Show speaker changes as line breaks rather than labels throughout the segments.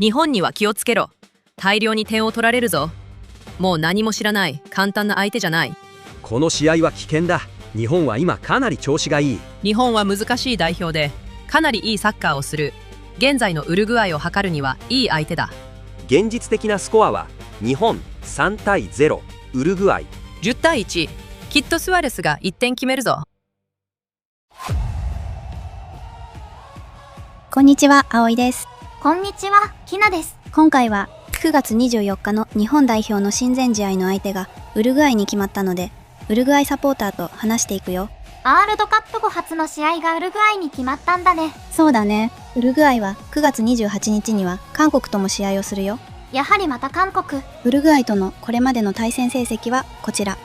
日本には気をつけろ。大量に点を取られるぞ。もう何も知らない簡単な相手じゃない。
この試合は危険だ。日本は今かなり調子がいい。
日本は難しい代表でかなりいいサッカーをする。現在のウルグアイを測るにはいい相手だ。
現実的なスコアは日本3対0、ウルグアイ
10対1。きっとスアレスが1点決めるぞ。
こんにちは、葵です。
こんにちは、きなです。
今回は9月24日の日本代表の親善試合の相手がウルグアイに決まったので、ウルグアイサポーターと話していくよ。
ワールドカップ後初の試合がウルグアイに決まったんだね。
そうだね。ウルグアイは9月28日には韓国とも試合をするよ。
やはりまた韓国。
ウルグアイとのこれまでの対戦成績はこちら。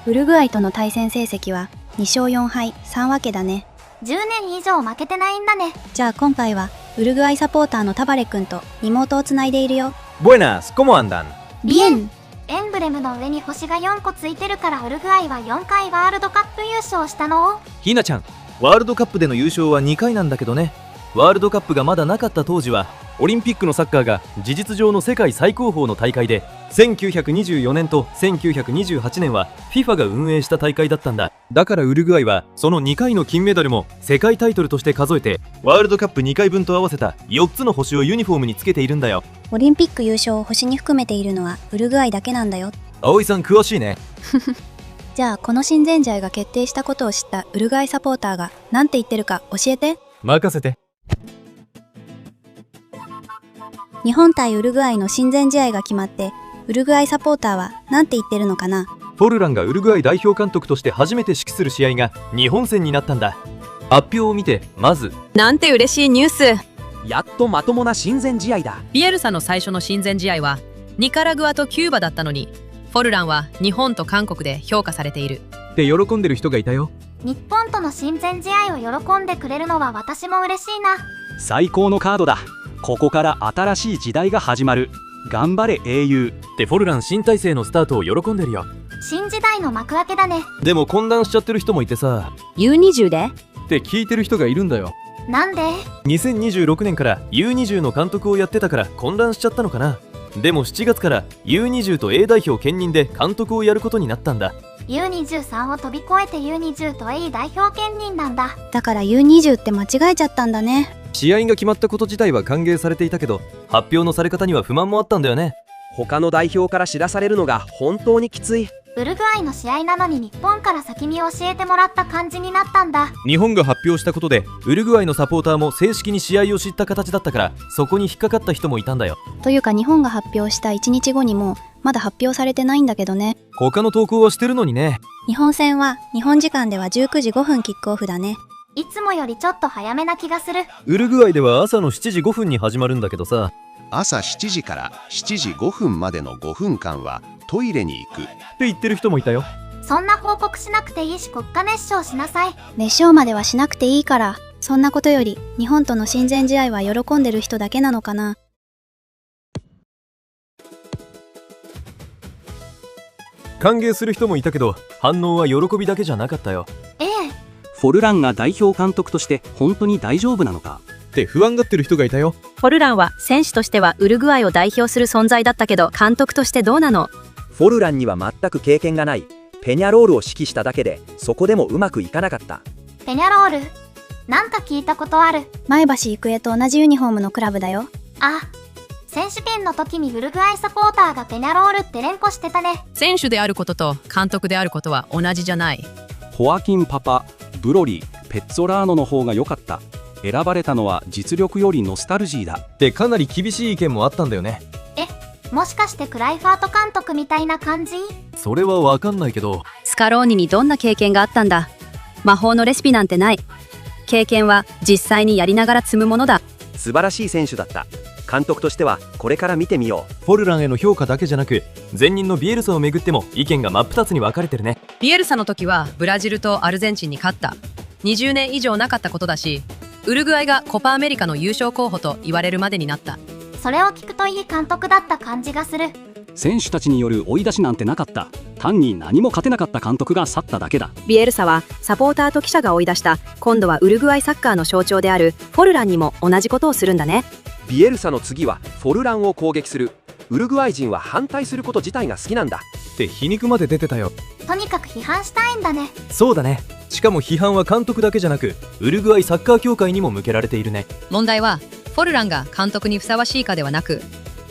ウルグアイとの対戦成績は2勝4敗3分けだね。
10年以上負けてないんだね。
じゃあ今回はウルグアイサポーターのタバレくんとリモートをつないでいるよ。
Buenas, ¿cómo andan?
Bien。
エンブレムの上に星が4個ついてるからウルグアイは4回ワールドカップ優勝したの？
ひなちゃん、ワールドカップでの優勝は2回なんだけどね。ワールドカップがまだなかった当時はオリンピックのサッカーが事実上の世界最高峰の大会で、1924年と1928年は FIFA が運営した大会だったんだ。だからウルグアイはその2回の金メダルも世界タイトルとして数えて、ワールドカップ2回分と合わせた4つの星をユニフォームにつけているんだよ。
オリンピック優勝を星に含めているのはウルグアイだけなんだよ。
葵さん詳しいね。
じゃあこの親善試合が決定したことを知ったウルグアイサポーターが何て言ってるか教えて。
任せて。
日本対ウルグアイの親善試合が決まって、ウルグアイサポーターは何て言ってるのかな。
フォルランがウルグアイ代表監督として初めて指揮する試合が日本戦になったんだ。発表を見てまず、
なんて嬉しいニュース。
やっとまともな親善試合だ。
ビエルサの最初の親善試合はニカラグアとキューバだったのに、フォルランは日本と韓国で評価されている
って喜んでる人がいたよ。
日本との親善試合を喜んでくれるのは私も嬉しいな。
最高のカードだ。ここから新しい時代が始まる。頑張れ英雄
ってフォルラン新体制のスタートを喜んでるよ。
新時代の幕開けだね。
でも混乱しちゃってる人もいてさ、
U20 で
って聞いてる人がいるんだよ。
なんで？
2026年から U20 の監督をやってたから混乱しちゃったのかな。でも7月から U20 と A 代表兼任で監督をやることになったんだ。
U23 を飛び越えて U20 と A 代表兼任なんだ。
だから U20 って間違えちゃったんだね。
試合が決まったこと自体は歓迎されていたけど、発表のされ方には不満もあったんだよね。
他の代表から知らされるのが本当にきつい。
ウルグアイの試合なのに日本から先に教えてもらった感じになったんだ。
日本が発表したことでウルグアイのサポーターも正式に試合を知った形だったから、そこに引っかかった人もいたんだよ。
というか日本が発表した1日後にもまだ発表されてないんだけどね。
他の投稿はしてるのにね。
日本戦は日本時間では19時5分キックオフだね。
いつもよりちょっと早めな気がする。
ウルグアイでは朝の7時5分に始まるんだけどさ、
朝7時から7時5分までの5分間はトイレに行くって
言ってる人もいたよ。
そんな報告しなくていいし国家熱唱しなさい。
熱唱まではしなくていいから。そんなことより日本との親善試合は喜んでる人だけなのかな。
歓迎する人もいたけど反応は喜びだけじゃなかったよ。
フォルランが代表監督として本当に大丈夫なのか
って不安がってる人がいたよ。
フォルランは選手としてはウルグアイを代表する存在だったけど、監督としてどうなの？
フォルランには全く経験がない。ペニャロールを指揮しただけでそこでもうまくいかなかった。
ペニャロールなんか聞いたことある。
前橋育英と同じユニフォームのクラブだよ。
あ、選手権の時にウルグアイサポーターがペニャロールって連呼してたね。
選手であることと監督であることは同じじゃない。
ホアキンパパ、ブロリー、ペッツォラーノの方が良かった。選ばれたのは実力よりノスタルジーだ
ってかなり厳しい意見もあったんだよね。
もしかしてクライファート監督みたいな感じ？
それはわかんないけど。
スカローニにどんな経験があったんだ？魔法のレシピなんてない。経験は実際にやりながら積むものだ。
素晴らしい選手だった。監督としてはこれから見てみよう。
フォルランへの評価だけじゃなく、前任のビエルサをめぐっても意見が真っ二つに分かれてるね。
ビエルサの時はブラジルとアルゼンチンに勝った。20年以上なかったことだし、ウルグアイがコパアメリカの優勝候補と言われるまでになった。
それを聞くといい監督だった感じがする。
選手たちによる追い出しなんてなかった。単に何も勝てなかった監督が去っただけだ。
ビエルサはサポーターと記者が追い出した今度はウルグアイサッカーの象徴であるフォルランにも同じことをするんだね。
ビエルサの次はフォルランを攻撃する。ウルグアイ人は反対すること自体が好きなんだ
って皮肉まで出てたよ。
とにかく批判したいんだね。
そうだね。しかも批判は監督だけじゃなくウルグアイサッカー協会にも向けられているね。
問題はフォルランが監督にふさわしいかではなく、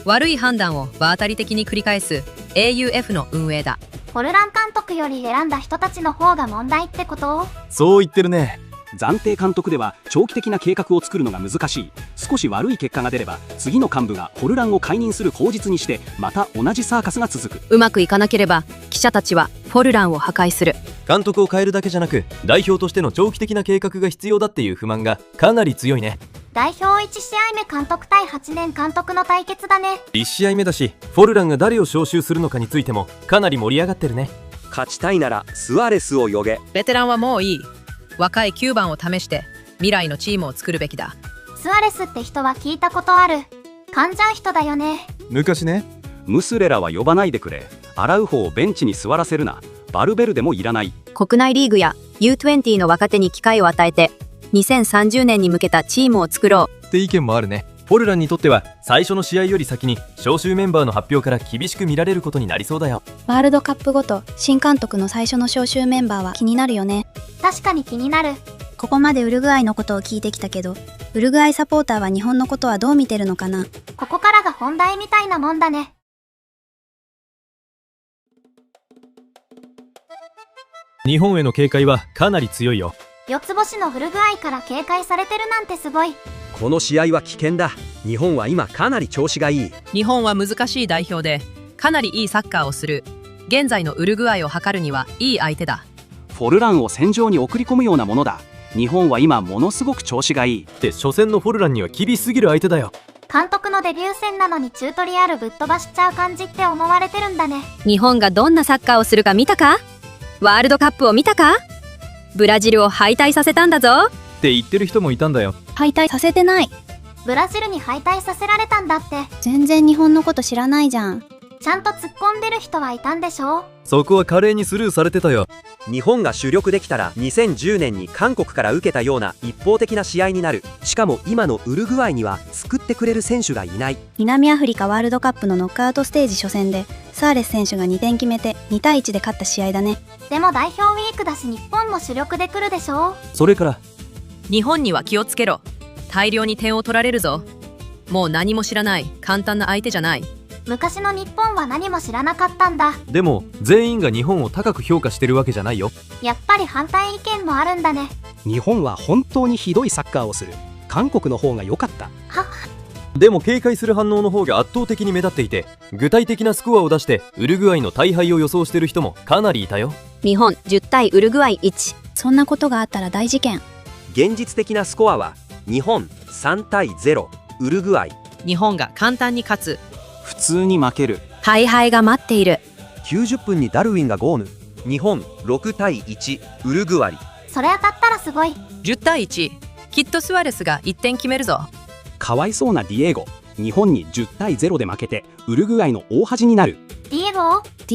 悪い判断を場当たり的に繰り返す AUF の運営だ。
フォルラン監督より選んだ人たちの方が問題ってこと？
そう言ってるね。
暫定監督では長期的な計画を作るのが難しい。少し悪い結果が出れば次の幹部がフォルランを解任する口実にしてまた同じサーカスが続く。
うまくいかなければ記者たちはフォルランを破壊する。
監督を変えるだけじゃなく代表としての長期的な計画が必要だっていう不満がかなり強いね。
代表1試合目監督対8年監督の対決だね。
1試合目だしフォルランが誰を招集するのかについてもかなり盛り上がってるね。
勝ちたいならスアレスを呼べ。
ベテランはもういい。若い9番を試して未来のチームを作るべきだ。
スアレスって人は聞いたことある。噛んじゃう人だよね。
昔ね。
ムスレラは呼ばないでくれ。アラウホをベンチに座らせるな。バルベルデもいらない。
国内リーグや U20 の若手に機会を与えて2030年に向けたチームを作ろう
って意見もあるね。フォルランにとっては最初の試合より先に招集メンバーの発表から厳しく見られることになりそうだよ。
ワールドカップごと新監督の最初の招集メンバーは気になるよね。
確かに気になる。
ここまでウルグアイのことを聞いてきたけど、ウルグアイサポーターは日本のことはどう見てるのかな。
ここからが本題みたいなもんだね。
日本への警戒はかなり強いよ。
四つ星のウルグアイから警戒されてるなんてすごい。
この試合は危険だ。日本は今かなり調子がいい。
日本は難しい代表でかなりいいサッカーをする。現在のウルグアイを測るにはいい相手だ。
フォルランを戦場に送り込むようなものだ。日本は今ものすごく調子がいい。
って初戦のフォルランには厳しすぎる相手だよ。
監督のデビュー戦なのにチュートリアルぶっ飛ばしちゃう感じって思われてるんだね。
日本がどんなサッカーをするか見たか？ワールドカップを見たか？ブラジルを敗退させたんだぞ
って言ってる人もいたんだよ。
敗退させてない。
ブラジルに敗退させられたんだって。
全然日本のこと知らないじゃん。
ちゃんと突っ込んでる人はいたんでしょう。
そこは華麗にスルーされてたよ。
日本が主力できたら2010年に韓国から受けたような一方的な試合になる。しかも今のウルグアイには救ってくれる選手がいない。
南アフリカワールドカップのノックアウトステージ初戦でサーレス選手が2点決めて2対1で勝った試合だね。
でも代表ウィークだし日本も主力で来るでしょう。
それから
日本には気をつけろ。大量に点を取られるぞ。もう何も知らない簡単な相手じゃない。
昔の日本は何も知らなかったんだ。
でも全員が日本を高く評価してるわけじゃないよ。
やっぱり反対意見もあるんだね。
日本は本当にひどいサッカーをする。韓国の方が良かった。
でも警戒する反応の方が圧倒的に目立っていて、具体的なスコアを出してウルグアイの大敗を予想してる人もかなりいたよ。
日本10対ウルグアイ1。
そんなことがあったら大事件。
現実的なスコアは日本3対0ウルグアイ。
日本が簡単に勝つ。
普通に負ける。
大敗が待っている。
90分にダルウィンがゴール。日本6対1ウルグアイ。
それ当たったらすごい。
10対1。きっとスアレスが1点決めるぞ。
かわいそうなディエゴ。日本に10対0で負けてウルグアイの大恥になる。
ディ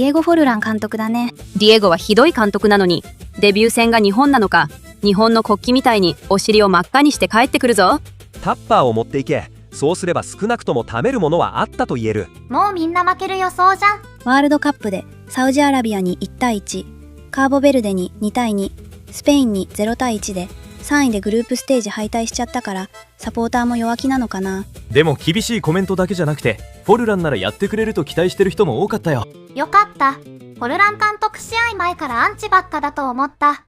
エゴ
フォルラン監督だね。
ディエゴはひどい監督なのにデビュー戦が日本なのか。日本の国旗みたいにお尻を真っ赤にして帰ってくるぞ。
タッパーを持っていけ。そうすれば少なくとも貯めるものはあったと言える。
もうみんな負ける予想じゃん。
ワールドカップでサウジアラビアに1対1、カーボベルデに2対2、スペインに0対1で3位でグループステージ敗退しちゃったからサポーターも弱気なのかな。
でも厳しいコメントだけじゃなくてフォルランならやってくれると期待してる人も多かったよ。
よかった。フォルラン監督試合前からアンチばっかだと思った。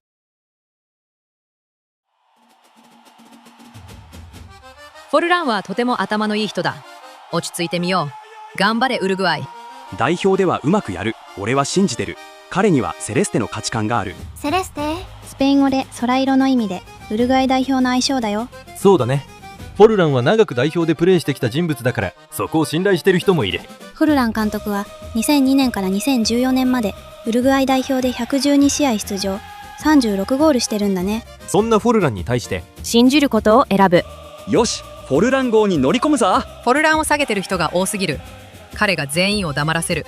フォルランはとても頭のいい人だ。落ち着いてみよう。頑張れウルグアイ。
代表ではうまくやる。俺は信じてる。彼にはセレステの価値観がある。
セレステ？
スペイン語で空色の意味でウルグアイ代表の愛称だよ。
そうだね。フォルランは長く代表でプレーしてきた人物だからそこを信頼してる人もいる。
フォルラン監督は2002年から2014年までウルグアイ代表で112試合出場、36ゴールしてるんだね。
そんなフォルランに対して
信じることを選ぶ。
よし、フォルラン号に乗り込むぞ。
フォルランを下げてる人が多すぎる。彼が全員を黙らせる。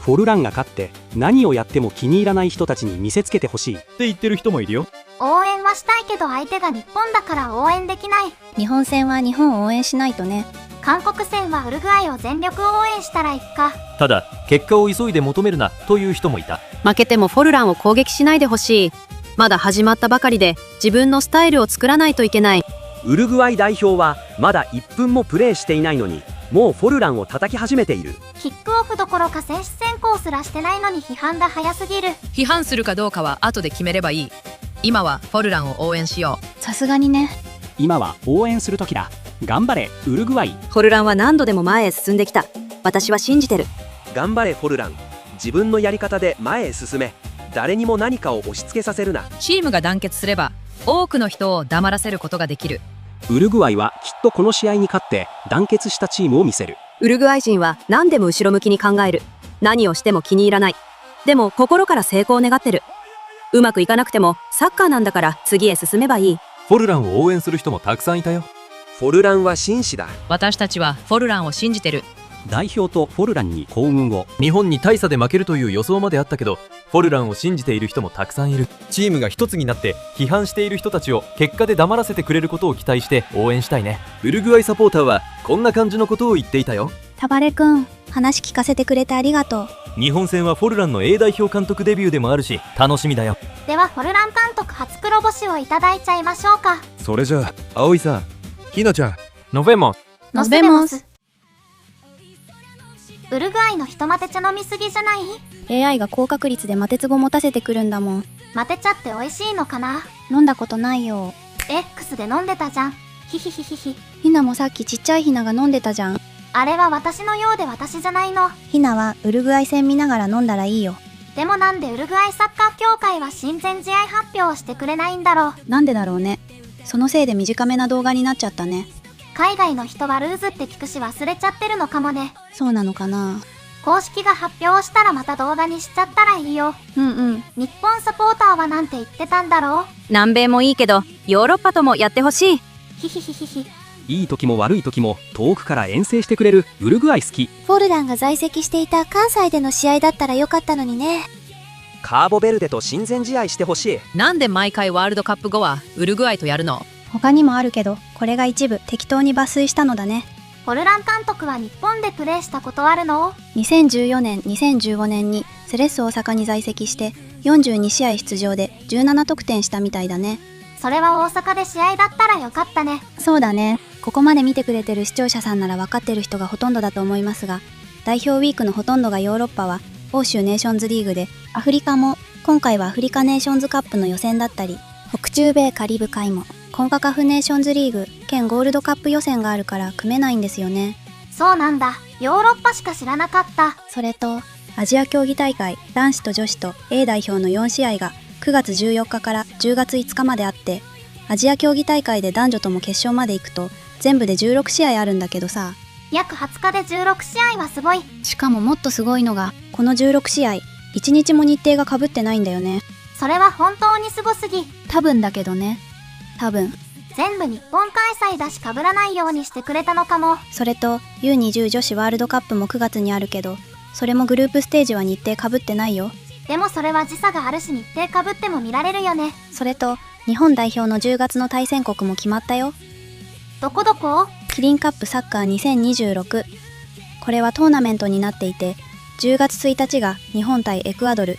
フォルランが勝って何をやっても気に入らない人たちに見せつけてほしい
って言ってる人もいるよ。
応援はしたいけど相手が日本だから応援できない。
日本戦は日本を応援しないとね。
韓国戦はウルグアイを全力応援したらいっか。
ただ結果を急いで求めるなという人もいた。
負けてもフォルランを攻撃しないでほしい。まだ始まったばかりで自分のスタイルを作らないといけない。
ウルグアイ代表はまだ1分もプレーしていないのにもうフォルランを叩き始めている。
キックオフどころか選手選考すらしてないのに批判が早すぎる。
批判するかどうかは後で決めればいい。今はフォルランを応援しよう。
さすがにね。
今は応援する時だ。頑張れウルグアイ。
フォルランは何度でも前へ進んできた。私は信じてる。
頑張れフォルラン、自分のやり方で前へ進め。誰にも何かを押し付けさせるな。
チームが団結すれば多くの人を黙らせることができる。
ウルグアイはきっとこの試合に勝って団結したチームを見せる。
ウルグアイ人は何でも後ろ向きに考える。何をしても気に入らない。でも心から成功を願ってる。うまくいかなくてもサッカーなんだから次へ進めばいい。
フォルランを応援する人もたくさんいたよ。
フォルランは紳士だ。
私たちはフォルランを信じてる。
代表とフォルランに幸運を。
日本に大差で負けるという予想まであったけど、フォルランを信じている人もたくさんいる。チームが一つになって批判している人たちを結果で黙らせてくれることを期待して応援したいね。ウルグアイサポーターはこんな感じのことを言っていたよ。
タバレくん、話聞かせてくれてありがとう。
日本戦はフォルランの A 代表監督デビューでもあるし楽しみだよ。
ではフォルラン監督初黒星をいただいちゃいましょうか。
それじゃあ葵さん、ひなちゃん、
ノベモス。
ノスベモス。
ウルグアイの人マテ茶飲みすぎじゃない？
AI が高確率でマテツゴ持たせてくるんだもん。
マテ茶って美味しいのかな？
飲んだことないよ。
X で飲んでたじゃん。ヒヒヒヒヒ。
ひなもさっきちっちゃいひなが飲んでたじゃん。
あれは私のようで私じゃないの。
ひなはウルグアイ戦見ながら飲んだらいいよ。
でもなんでウルグアイサッカー協会は親善試合発表をしてくれないんだろう。
なんでだろうね。そのせいで短めな動画になっちゃったね。
海外の人はルーズって聞くし忘れちゃってるのかもね。
そうなのかな。
公式が発表したらまた動画にしちゃったらいいよ。日本サポーターはなんて言ってたんだろう。
南米もいいけどヨーロッパともやってほしい。
ヒヒヒヒヒ。
いい時も悪い時も遠くから遠征してくれるウルグアイ好き。
フォルランが在籍していた関西での試合だったらよかったのにね。
カーボベルデと親善試合してほしい。
なんで毎回ワールドカップ後はウルグアイとやるの？
他にもあるけど、これが一部適当に抜粋したのだね。
フォルラン監督は日本でプレーしたことあるの
？2014年、2015年にセレッソ大阪に在籍して42試合出場で17得点したみたいだね。
それは大阪で試合だったらよかったね。
そうだね。ここまで見てくれてる視聴者さんなら分かってる人がほとんどだと思いますが、代表ウィークのほとんどがヨーロッパは欧州ネーションズリーグで、アフリカも今回はアフリカネーションズカップの予選だったり、北中米カリブ海もコンカカフネーションズリーグ兼ゴールドカップ予選があるから組めないんですよね。
そうなんだ。ヨーロッパしか知らなかった。
それとアジア競技大会男子と女子と A 代表の4試合が9月14日から10月5日まであって、アジア競技大会で男女とも決勝まで行くと全部で16試合あるんだけどさ。
約20日で16試合はすごい。
しかももっとすごいのが、この16試合1日も日程が被ってないんだよね。
それは本当にすごすぎ。
多分だけどね。多分
全部日本開催だし被らないようにしてくれたのかも。
それと U20 女子ワールドカップも9月にあるけど、それもグループステージは日程被ってないよ。
でもそれは時差があるし日程被っても見られるよね。
それと日本代表の10月の対戦国も決まったよ。
どこどこ？
キリンカップサッカー2026。これはトーナメントになっていて、10月1日が日本対エクアドル。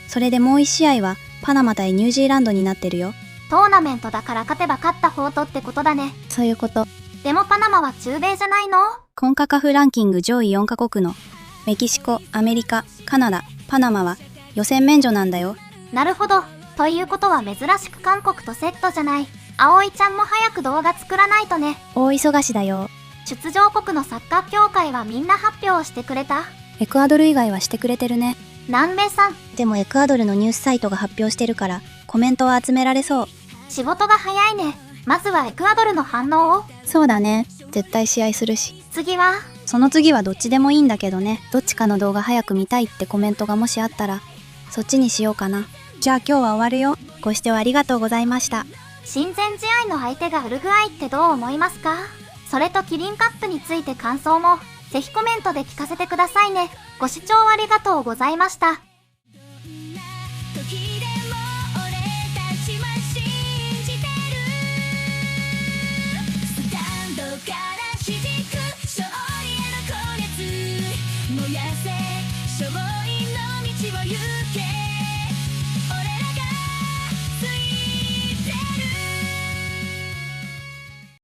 それでもう1試合はパナマ対ニュージーランドになってるよ。
トーナメントだから勝てば勝った方とってことだね。
そういうこと。
でもパナマは中米じゃないの？
コンカカフランキング上位4カ国のメキシコ、アメリカ、カナダ、パナマは予選免除なんだよ。
なるほど。ということは珍しく韓国とセットじゃない。葵ちゃんも早く動画作らないとね。
大忙しだよ。
出場国のサッカー協会はみんな発表してくれた？
エクアドル以外はしてくれてるね。
南米さん。
でもエクアドルのニュースサイトが発表してるからコメントは集められそう。
仕事が早いね。まずはエクアドルの反応を。
そうだね。絶対試合するし。
次は？
その次はどっちでもいいんだけどね。どっちかの動画早く見たいってコメントがもしあったらそっちにしようかな。じゃあ今日は終わるよ。ご視聴ありがとうございました。
親善試合の相手がウルグアイってどう思いますか？それとキリンカップについて感想もぜひコメントで聞かせてくださいね。ご視聴ありがとうございました。
スタンドから燃やせ勝因の道を行け